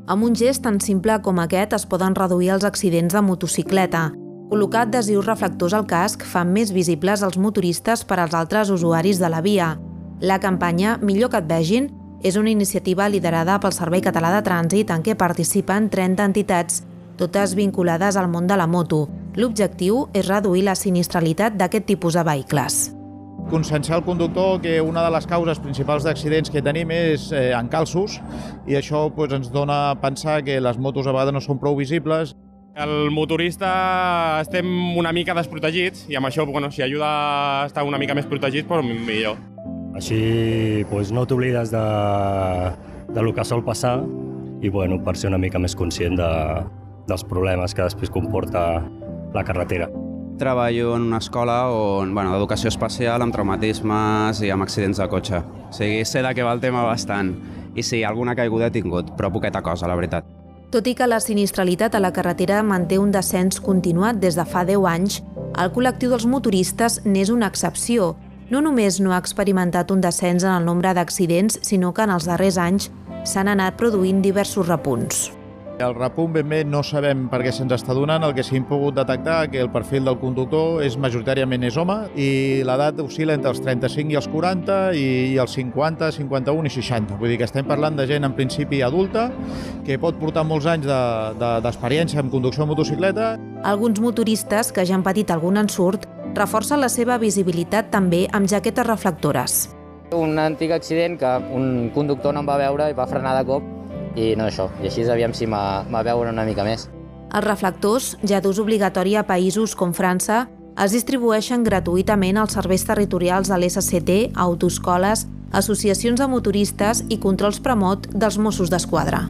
Amb un gest tan simple com aquest es poden reduir els accidents de motocicleta. Col·locar adhesius reflectors al casc fan més visibles els motoristes per als altres usuaris de la via. La campanya Millor que et vegin és una iniciativa liderada pel Servei Català de Trànsit en què participen 30 entitats, totes vinculades al món de la moto. L'objectiu és reduir la sinistralitat d'aquest tipus de vehicles. Conscienciar el conductor que una de les causes principals d'accidents que tenim és encalços i això ens dona a pensar que les motos a vegades no són prou visibles. El motorista estem una mica desprotegits i amb això, si ajuda a estar una mica més protegits, millor. Així no t'oblides del que sol passar i per ser una mica més conscient dels problemes que després comporta la carretera. Treballo en una escola d'educació especial amb traumatismes i amb accidents de cotxe. O sigui, sé de què va el tema bastant. I sí, alguna caiguda he tingut, però poqueta cosa, la veritat. Tot i que la sinistralitat a la carretera manté un descens continuat des de fa 10 anys, el col·lectiu dels motoristes n'és una excepció. No només no ha experimentat un descens en el nombre d'accidents, sinó que en els darrers anys s'han anat produint diversos repunts. El repunt ben bé no sabem per què se'ns està donant. El que s'ha pogut detectar que el perfil del conductor majoritàriament és home i l'edat oscil·la entre els 35 i els 40 i els 50, 51 i 60. Vull dir que estem parlant de gent en principi adulta que pot portar molts anys d'experiència en conducció de motocicleta. Alguns motoristes que ja han patit algun ensurt reforcen la seva visibilitat també amb jaquetes reflectores. Un antic accident que un conductor no em va veure i va frenar de cop i no això, i així aviam si va veure una mica més. Els reflectors, ja d'ús obligatori a països com França, es distribueixen gratuïtament als serveis territorials de l'SCT, autoescoles, associacions de motoristes i controls premot dels Mossos d'Esquadra.